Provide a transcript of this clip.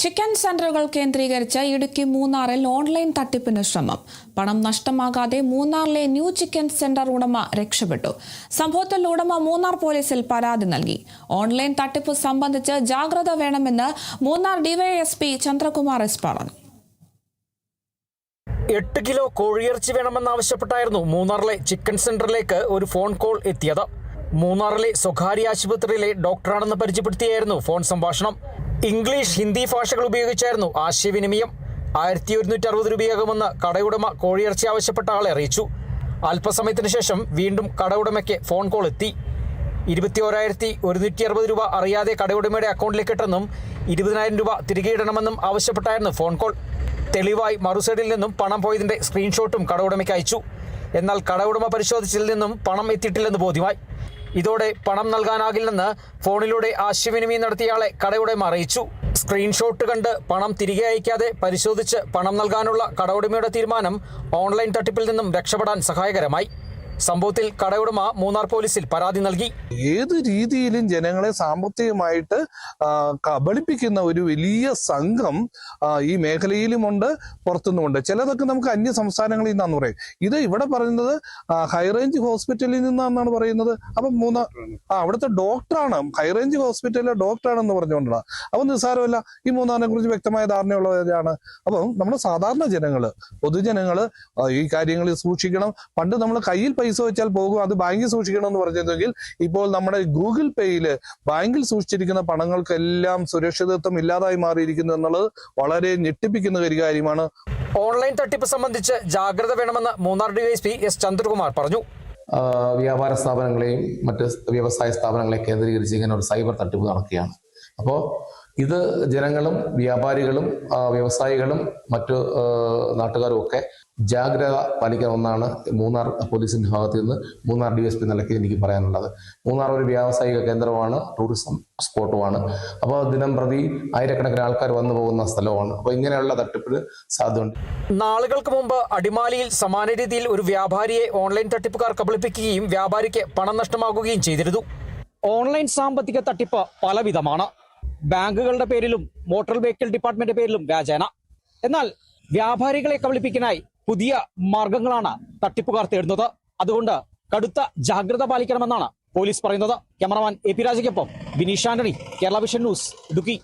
Chicken സെന്ററുകൾ കേന്ദ്രീകരിച്ച് ഇടുക്കി മൂന്നാറിൽ ഓൺലൈൻ തട്ടിപ്പിന് ശ്രമം. പണം നഷ്ടമാകാതെ മൂന്നാറിലെ ന്യൂ ചിക്കൻ സെന്റർ ഉടമ രക്ഷപ്പെട്ടു. സംഭവത്തിൽ ഉടമ മൂന്നാർ പോലീസിൽ പരാതി നൽകി. ഓൺലൈൻ തട്ടിപ്പ് സംബന്ധിച്ച് ജാഗ്രത വേണമെന്ന് മൂന്നാർ ഡിവൈഎസ്പി ചന്ദ്രകുമാർ എസ് പറഞ്ഞു. 8 കിലോ കോഴിയിറച്ചി വേണമെന്നാവശ്യപ്പെട്ടായിരുന്നു മൂന്നാറിലെ ചിക്കൻ സെന്ററിലേക്ക് ഒരു ഫോൺ കോൾ എത്തിയത്. മൂന്നാറിലെ സ്വകാര്യ ആശുപത്രിയിലെ ഡോക്ടറാണെന്ന് പരിചയപ്പെടുത്തിയായിരുന്നു ഫോൺ സംഭാഷണം. ഇംഗ്ലീഷ്, ഹിന്ദി ഭാഷകൾ ഉപയോഗിച്ചായിരുന്നു ആശയവിനിമയം. 1160 രൂപയാകുമെന്ന് കടയുടമ കോഴിയിറച്ചി ആവശ്യപ്പെട്ട ആളെ അറിയിച്ചു. അല്പസമയത്തിന് ശേഷം വീണ്ടും കടയുടമയ്ക്ക് ഫോൺ കോൾ എത്തി. 21,160 രൂപ അറിയാതെ കടയുടമയുടെ അക്കൗണ്ടിലേക്ക് ഇട്ടെന്നും 20,000 രൂപ തിരികെ ഇടണമെന്നും ആവശ്യപ്പെട്ടായിരുന്നു ഫോൺ കോൾ. തെളിവായി മറുസൈഡിൽ നിന്നും പണം പോയതിൻ്റെ സ്ക്രീൻഷോട്ടും കടയുടമയ്ക്ക് അയച്ചു. എന്നാൽ കടയുടമ പരിശോധിച്ചതിൽ നിന്നും പണം എത്തിയിട്ടില്ലെന്ന് ബോധ്യമായി. ഇതോടെ പണം നൽകാനാകില്ലെന്ന് ഫോണിലൂടെ ആശയവിനിമയം നടത്തിയയാളെ കടയുടമ അറിയിച്ചു. സ്ക്രീൻഷോട്ട് കണ്ട് പണം തിരികെ അയക്കാതെ പരിശോധിച്ച് പണം നൽകാനുള്ള കടയുടമയുടെ തീരുമാനം ഓൺലൈൻ തട്ടിപ്പിൽ നിന്നും രക്ഷപ്പെടാൻ സഹായകരമായി. സംഭവത്തിൽ കടയുടമ മൂന്നാർ പോലീസിൽ പരാതി നൽകി. ഏത് രീതിയിലും ജനങ്ങളെ സാമ്പത്തികമായിട്ട് കബളിപ്പിക്കുന്ന ഒരു വലിയ സംഘം ഈ മേഖലയിലുമുണ്ട്, പുറത്തുനിന്നുമുണ്ട്. ചിലതൊക്കെ നമുക്ക് അന്യ സംസ്ഥാനങ്ങളിൽ നിന്നാന്ന് പറയും. ഇത് ഇവിടെ പറയുന്നത് ഹൈറേഞ്ച് ഹോസ്പിറ്റലിൽ നിന്നാണെന്നാണ് പറയുന്നത്. അപ്പം അവിടുത്തെ ഡോക്ടറാണ്, ഹൈറേഞ്ച് ഹോസ്പിറ്റലിലെ ഡോക്ടറാണെന്ന് പറഞ്ഞുകൊണ്ടാണ്. അപ്പം നിസ്സാരമല്ല, ഈ മൂന്നാറിനെ കുറിച്ച് വ്യക്തമായ ധാരണയുള്ളവരാണ്. അപ്പം നമ്മുടെ സാധാരണ ജനങ്ങള്, പൊതുജനങ്ങള് ഈ കാര്യങ്ങളിൽ സൂക്ഷിക്കണം. പണ്ട് നമ്മൾ കയ്യിൽ പൈസ വെച്ചാൽ പോകും, അത് ബാങ്കിൽ സൂക്ഷിക്കണം എന്ന് പറഞ്ഞെങ്കിൽ ഇപ്പോൾ നമ്മുടെ ഗൂഗിൾ പേയില് ബാങ്കിൽ സൂക്ഷിച്ചിരിക്കുന്ന പണങ്ങൾക്കെല്ലാം സുരക്ഷിതത്വം ഇല്ലാതായി മാറിയിരിക്കുന്നു എന്നുള്ളത് വളരെ ഞെട്ടിപ്പിക്കുന്ന ഒരു കാര്യമാണ്. ഓൺലൈൻ തട്ടിപ്പ് സംബന്ധിച്ച് ജാഗ്രത വേണമെന്ന് മൂന്നാർ ഡിവൈഎസ്പി എസ് ചന്ദ്രകുമാർ പറഞ്ഞു. വ്യാപാര സ്ഥാപനങ്ങളെയും മറ്റ് വ്യവസായ സ്ഥാപനങ്ങളെ കേന്ദ്രീകരിച്ച് ഇങ്ങനെ ഒരു സൈബർ തട്ടിപ്പ് നടക്കുകയാണ്. അപ്പോൾ ഇത് ജനങ്ങളും വ്യാപാരികളും വ്യവസായികളും മറ്റു നാട്ടുകാരും ഒക്കെ ജാഗ്രത പാലിക്കാവുന്നതാണ്. മൂന്നാർ പോലീസിന്റെ ഭാഗത്ത് നിന്ന് മൂന്നാർ DSP നിലയ്ക്ക് എനിക്ക് പറയാനുള്ളത്. മൂന്നാർ ഒരു വ്യാവസായിക കേന്ദ്രമാണ്, ടൂറിസം സ്പോട്ടുമാണ്. അപ്പോൾ ദിനം പ്രതി ആയിരക്കണക്കിന് ആൾക്കാർ വന്നു പോകുന്ന സ്ഥലമാണ്. അപ്പോൾ ഇങ്ങനെയുള്ള തട്ടിപ്പിന് സാധ്യതയുണ്ട്. നാളുകൾക്ക് മുമ്പ് അടിമാലിയിൽ സമാന രീതിയിൽ ഒരു വ്യാപാരിയെ ഓൺലൈൻ തട്ടിപ്പുകാർ കബളിപ്പിക്കുകയും വ്യാപാരിക്ക് പണം നഷ്ടമാകുകയും ചെയ്തിരുന്നു. ഓൺലൈൻ സാമ്പത്തിക തട്ടിപ്പ് പലവിധമാണ്. ബാങ്കുകളുടെ പേരിലും മോട്ടോർ വെഹിക്കിൾ ഡിപ്പാർട്ട്മെന്റ് പേരിലും വ്യാജേന. എന്നാൽ വ്യാപാരികളെ കബളിപ്പിക്കാനായി പുതിയ മാർഗങ്ങളാണ് തട്ടിപ്പുകാർ തേടുന്നത്. അതുകൊണ്ട് കടുത്ത ജാഗ്രത പാലിക്കണമെന്നാണ് പോലീസ് പറയുന്നത്. ക്യാമറമാൻ AP രാജയ്ക്കൊപ്പം ബിനീഷ് ആന്റണി, കേരള വിഷൻ ന്യൂസ്, ഇടുക്കി.